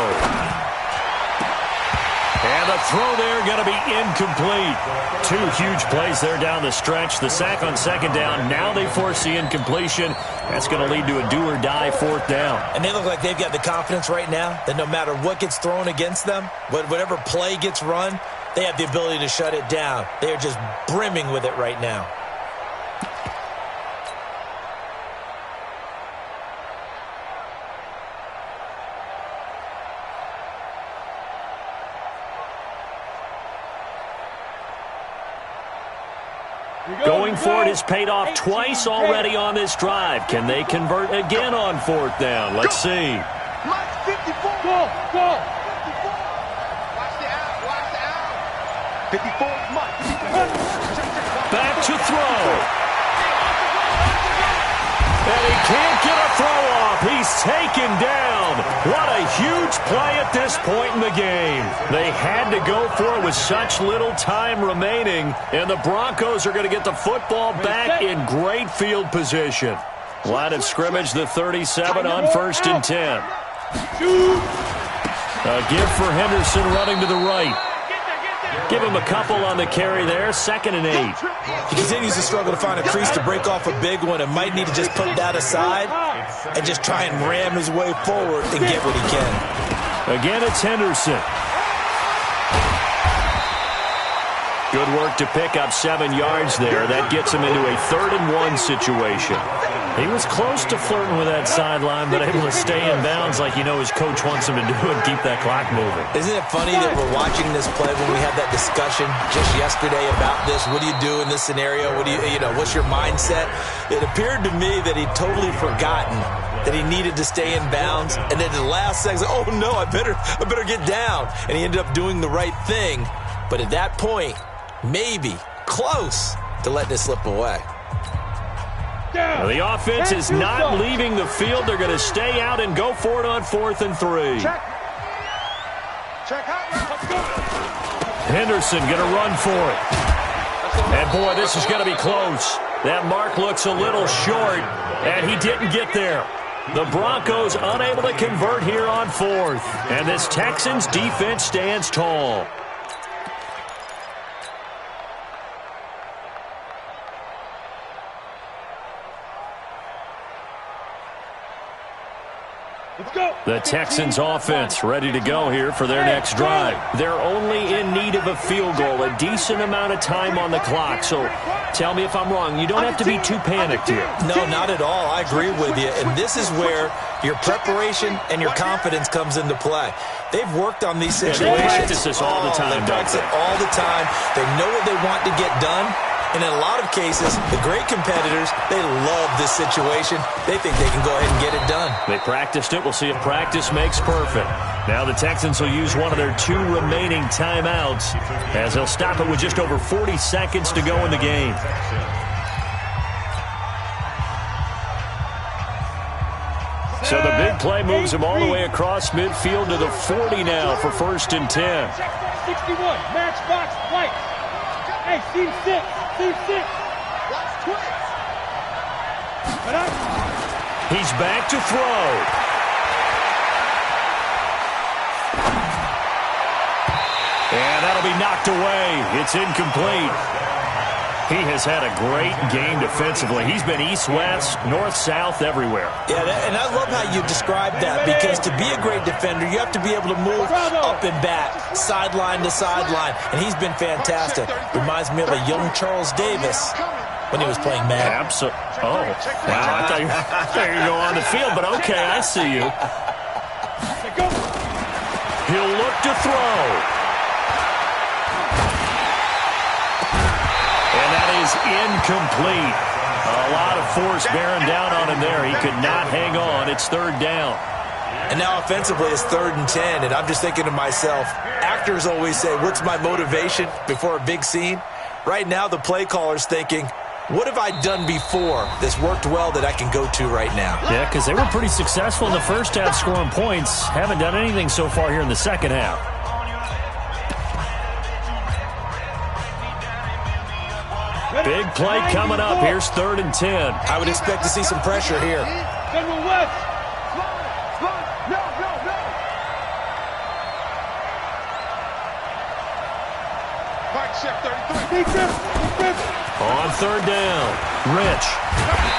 Speaker 1: And the throw there going to be incomplete. 2 huge plays there down the stretch. The sack on 2nd down. Now they force the incompletion. That's going to lead to a do-or-die 4th down.
Speaker 2: And they look like they've got the confidence right now that no matter what gets thrown against them, whatever play gets run, they have the ability to shut it down. They are just brimming with it right now.
Speaker 1: Going for it has paid off twice already on this drive. Can they convert again on 4th down? Let's see.
Speaker 5: Mike, 54.
Speaker 4: Go.
Speaker 5: Watch the out. 54, Mike.
Speaker 1: Back to throw. And he can't get a throw off. He's taken down. What a huge play at this point in the game. They had to go for it with such little time remaining. And the Broncos are going to get the football back in great field position. Line of scrimmage, the 37 on 1st and 10. A give for Henderson running to the right. Give him a couple on the carry there. 2nd and 8.
Speaker 2: He continues to struggle to find a crease to break off a big one and might need to just put that aside and just try and ram his way forward and get what he can.
Speaker 1: Again, it's Henderson. Good work to pick up 7 yards there. That gets him into a 3rd and 1 situation. He was close to flirting with that sideline, but able to stay in bounds like his coach wants him to do and keep that clock moving.
Speaker 2: Isn't it funny that we're watching this play when we had that discussion just yesterday about this? What do you do in this scenario? What do what's your mindset? It appeared to me that he'd totally forgotten that he needed to stay in bounds, and then the last second, oh no, I better get down. And he ended up doing the right thing. But at that point, maybe close to letting it slip away.
Speaker 1: Well, the offense is not leaving the field. They're going to stay out and go for it on 4th and 3.
Speaker 3: Check out.
Speaker 1: Henderson going to run for it. And, boy, this is going to be close. That mark looks a little short, and he didn't get there. The Broncos unable to convert here on 4th. And this Texans defense stands tall. The Texans offense ready to go here for their next drive. They're only in need of a field goal, a decent amount of time on the clock. So tell me if I'm wrong. You don't have to be too panicked here.
Speaker 2: No, not at all. I agree with you. And this is where your preparation and your confidence comes into play. They've worked on these situations.
Speaker 1: They practice this all the time.
Speaker 2: They practice it all the time. They know what they want to get done. And in a lot of cases, the great competitors, they love this situation. They think they can go ahead and get it done.
Speaker 1: They practiced it. We'll see if practice makes perfect. Now the Texans will use one of their 2 remaining timeouts as they'll stop it with just over 40 seconds to go in the game. So the big play moves him all the way across midfield to the 40 now for 1st and 10.
Speaker 4: 61, matchbox, white. Hey, seam 6.
Speaker 1: He's back to throw. And that'll be knocked away. It's incomplete. He has had a great game defensively. He's been east-west, north-south, everywhere.
Speaker 2: Yeah, and I love how you described that, because to be a great defender, you have to be able to move up and back, sideline to sideline, and he's been fantastic. Reminds me of a young Charles Davis when he was playing Madden.
Speaker 1: Absolutely. Oh, wow, I thought you were going on the field, but okay, I see you. He'll look to throw. Incomplete. A lot of force bearing down on him there. He could not hang on. It's third down.
Speaker 2: And now offensively it's 3rd and 10, and I'm just thinking to myself, actors always say, what's my motivation before a big scene? Right now the play caller's thinking, what have I done before that's worked well that I can go to right now?
Speaker 1: Yeah, because they were pretty successful in the first half scoring points. Haven't done anything so far here in the second half. Big play coming up. Here's 3rd and 10.
Speaker 2: I would expect to see some pressure here.
Speaker 4: General West.
Speaker 1: On 3rd down, Rich.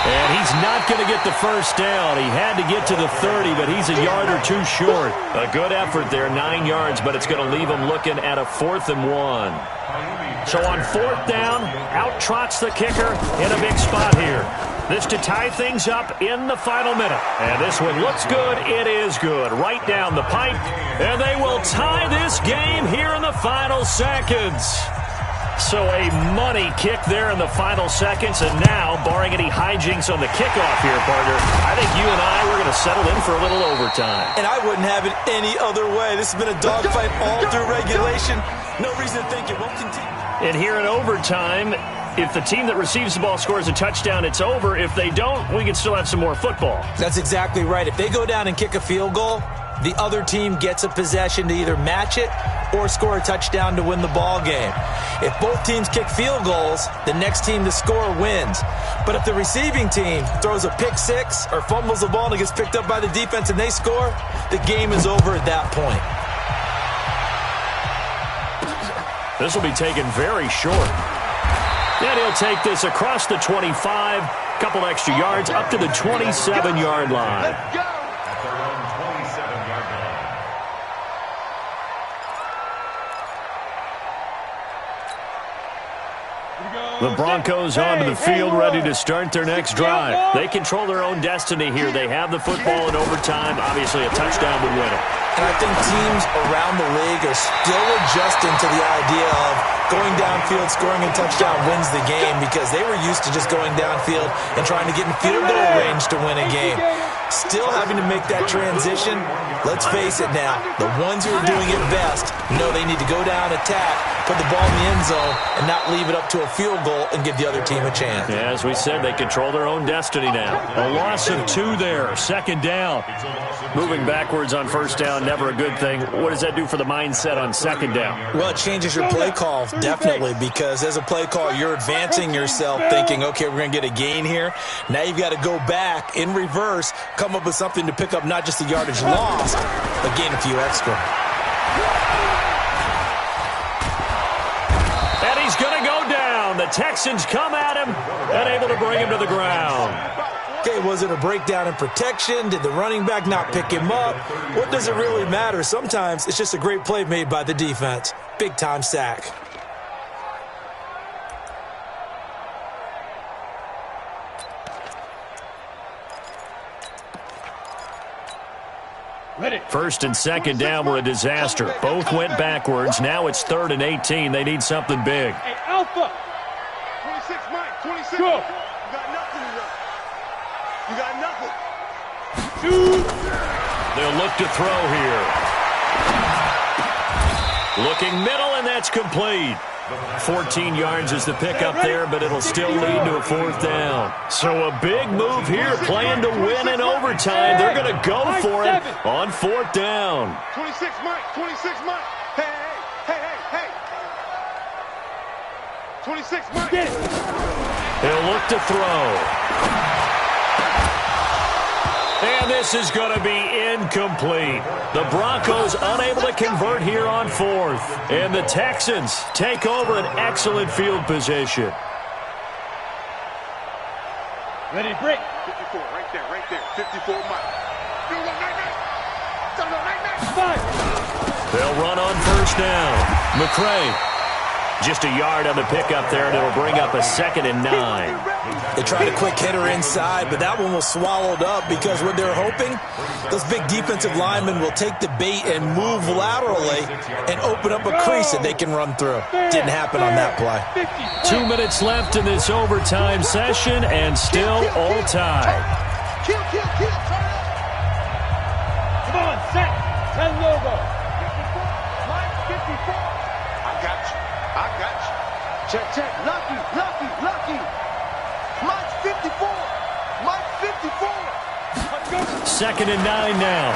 Speaker 1: And he's not going to get the first down. He had to get to the 30, but he's a yard or two short. A good effort there, 9 yards, but it's going to leave him looking at a 4th and 1. So on 4th down, out trots the kicker in a big spot here. This to tie things up in the final minute. And this one looks good. It is good. Right down the pipe. And they will tie this game here in the final seconds. So a money kick there in the final seconds. And now, barring any hijinks on the kickoff here, partner, I think you and I, we're going to settle in for a little overtime.
Speaker 2: And I wouldn't have it any other way. This has been a dogfight all through regulation. No reason to think it won't continue.
Speaker 1: And here in overtime, if the team that receives the ball scores a touchdown, it's over. If they don't, we can still have some more football.
Speaker 2: That's exactly right. If they go down and kick a field goal, the other team gets a possession to either match it or score a touchdown to win the ball game. If both teams kick field goals, the next team to score wins. But if the receiving team throws a pick six or fumbles the ball and it gets picked up by the defense and they score, the game is over at that point.
Speaker 1: This will be taken very short. And he'll take this across the 25, couple extra yards, up to the 27-yard line.
Speaker 6: At their own 27-yard line.
Speaker 1: The Broncos onto the field, ready to start their next drive. They control their own destiny here. They have the football in overtime. Obviously, a touchdown would win it.
Speaker 2: And I think teams around the league are still adjusting to the idea of going downfield, scoring a touchdown wins the game, because they were used to just going downfield and trying to get in field goal range to win a game. Still having to make that transition. Let's face it now, the ones who are doing it best know they need to go down, attack, put the ball in the end zone, and not leave it up to a field goal and give the other team a chance.
Speaker 1: Yeah, as we said, they control their own destiny now. A loss of 2 there, 2nd down. Moving backwards on 1st down, never a good thing. What does that do for the mindset on 2nd down?
Speaker 2: Well, it changes your play call, definitely, because as a play call, you're advancing yourself thinking, okay, we're going to get a gain here. Now you've got to go back in reverse, come up with something to pick up not just the yardage lost, but gain a few extra.
Speaker 1: And he's going to go down. The Texans come at him and able to bring him to the ground.
Speaker 2: Okay, was it a breakdown in protection? Did the running back not pick him up? What does it really matter? Sometimes it's just a great play made by the defense. Big-time sack.
Speaker 4: Ready.
Speaker 1: 1st and 2nd down were a disaster. Both went backwards. Now it's 3rd and 18. They need something big.
Speaker 4: Hey, Alpha.
Speaker 3: 26, Mike. 26.
Speaker 4: Go.
Speaker 3: You got nothing to run. You got nothing.
Speaker 4: 2.
Speaker 1: They'll look to throw here. Looking middle, and that's complete. 14 yards is the pickup there, but it'll still lead to a 4th down. So a big move here, playing to win in overtime. They're going to go for it on 4th down.
Speaker 3: 26, Mike. 26, Mike. Hey, hey, hey, hey, hey. 26, Mike.
Speaker 1: He'll look to throw. And this is going to be incomplete. The Broncos unable to convert here on 4th. And the Texans take over an excellent field position.
Speaker 4: Ready, break.
Speaker 3: 54, right there, right there. 54, Mike. Don't go right there. Don't go right there.
Speaker 4: 5.
Speaker 1: They'll run on 1st down. McCray. Just a yard on the pickup there, and it'll bring up a 2nd and 9.
Speaker 2: They tried a quick hitter inside, but that one was swallowed up because what they're hoping, those big defensive linemen will take the bait and move laterally and open up a crease that they can run through. Didn't happen on that play.
Speaker 1: 2 minutes left in this overtime session, and still all tied.
Speaker 5: Kill, kill, kill. Turn up.
Speaker 4: Come on, set. 10 logo.
Speaker 5: 54. Mike, 54. I got you. I got you. Check, check. Lucky, lucky, lucky. Mike, 54. Mike, 54.
Speaker 1: 2nd and 9 now.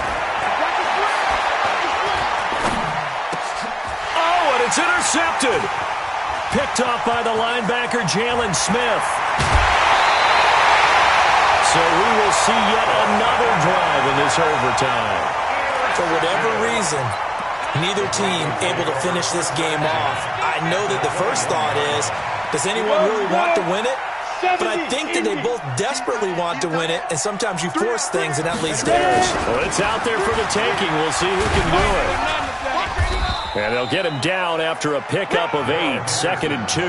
Speaker 1: Oh, and it's intercepted. Picked off by the linebacker, Jalen Smith. So we will see yet another drive in this overtime.
Speaker 2: For whatever reason, neither team able to finish this game off. I know that the first thought is, does anyone really want to win it? But I think that they both desperately want to win it, and sometimes you force things, and that leads to errors.
Speaker 1: Well, it's out there for the taking. We'll see who can do it. And they'll get him down after a pickup of 8, 2nd and 2.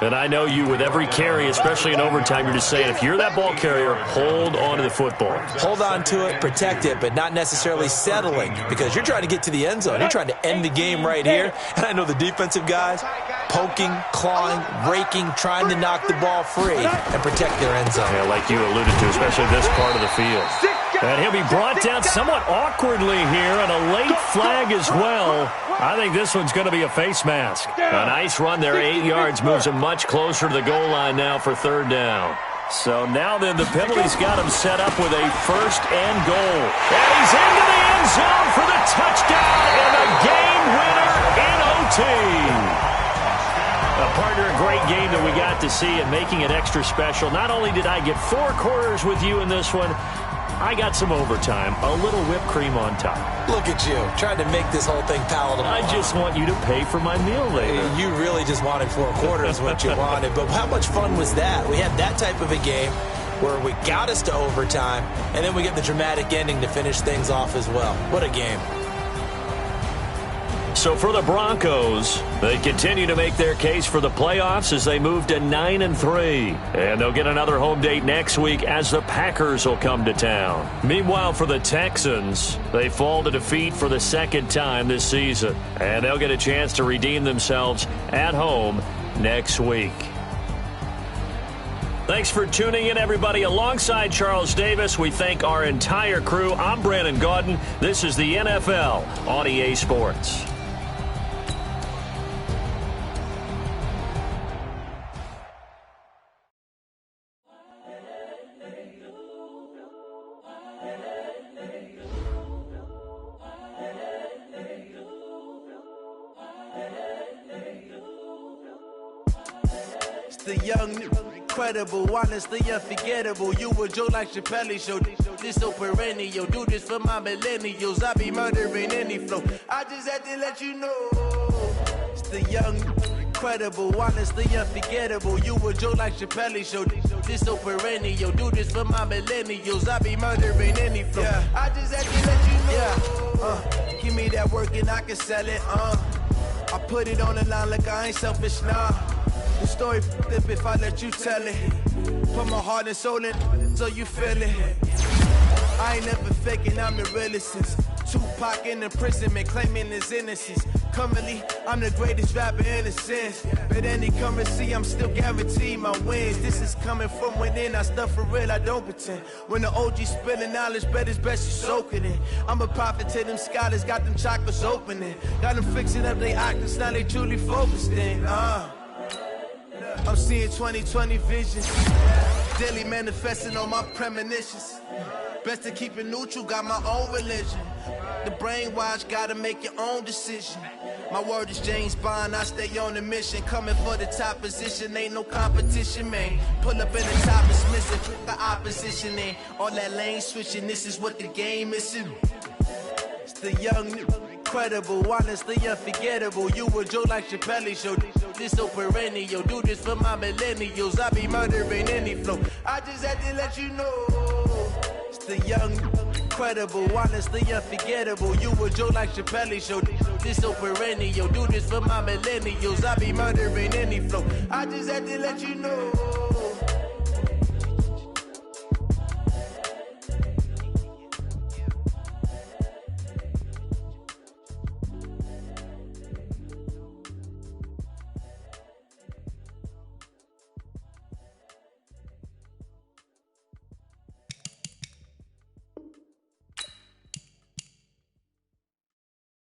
Speaker 1: And I know you, with every carry, especially in overtime, you're just saying, if you're that ball carrier, hold on to the football.
Speaker 2: Hold on to it, protect it, but not necessarily settling, because you're trying to get to the end zone. You're trying to end the game right here. And I know the defensive guys poking, clawing, raking, trying to knock the ball free and protect their end zone.
Speaker 1: Yeah, like you alluded to, especially this part of the field. And he'll be brought down somewhat awkwardly here, and a late flag as well. I think this one's going to be a face mask. A nice run there, 8 yards, moves him much closer to the goal line now for 3rd down. So now then, the penalty's got him set up with a 1st and goal. And he's into the end zone for the touchdown and the game winner in OT. A partner, a great game that we got to see and making it extra special. Not only did I get 4 quarters with you in this one, I got some overtime, a little whipped cream on top.
Speaker 2: Look at you, trying to make this whole thing palatable.
Speaker 1: I just want you to pay for my meal later.
Speaker 2: You really just wanted 4 quarters, what you wanted. But how much fun was that? We had that type of a game where we got us to overtime, and then we get the dramatic ending to finish things off as well. What a game.
Speaker 1: So for the Broncos, they continue to make their case for the playoffs as they move to 9-3. And they'll get another home date next week as the Packers will come to town. Meanwhile, for the Texans, they fall to defeat for the 2nd time this season. And they'll get a chance to redeem themselves at home next week. Thanks for tuning in, everybody. Alongside Charles Davis, we thank our entire crew. I'm Brandon Gaudin. This is the NFL on EA Sports.
Speaker 8: The young, incredible, honestly unforgettable. You a joke like Chappelle Show. This so perennial. Do this for my millennials. I be murdering any flow. I just had to let you know. It's the young, incredible, honestly unforgettable. You a joke like Chappelle Show. This so perennial. Do this for my millennials. I be murdering any flow. Yeah. I just had to let you know. Yeah. Give me that work and I can sell it. I put it on the line like I ain't selfish now. The story flip if I let you tell it. Put my heart and soul in so you feel it. I ain't never faking, I'm the realest since Tupac in imprisonment, claiming his innocence. Currently, I'm the greatest rapper in a sense. But any currency, I'm still guaranteed my wins. This is coming from within, I stuff for real, I don't pretend. When the OG spilling knowledge, bet it's best you soak it in. I'm a prophet to them scholars, got them chakras opening. Got them fixing up they octaves, now they truly focused in. I'm seeing 2020 visions, daily manifesting on my premonitions. Best to keep it neutral, got my own religion. The brainwash, gotta make your own decision. My word is James Bond, I stay on a mission. Coming for the top position, ain't no competition, man. Pull up in the top, is missing, the opposition in. All that lane switching, this is what the game is. It's the young, incredible, honestly unforgettable. You a joke like Chappelle Show. This so perennial. Do this for my millennials. I be murdering any flow. I just had to let you know. It's the young, incredible, honestly unforgettable. You a joke like Chappelle Show. This so perennial. Do this for my millennials. I be murdering any flow. I just had to let you know.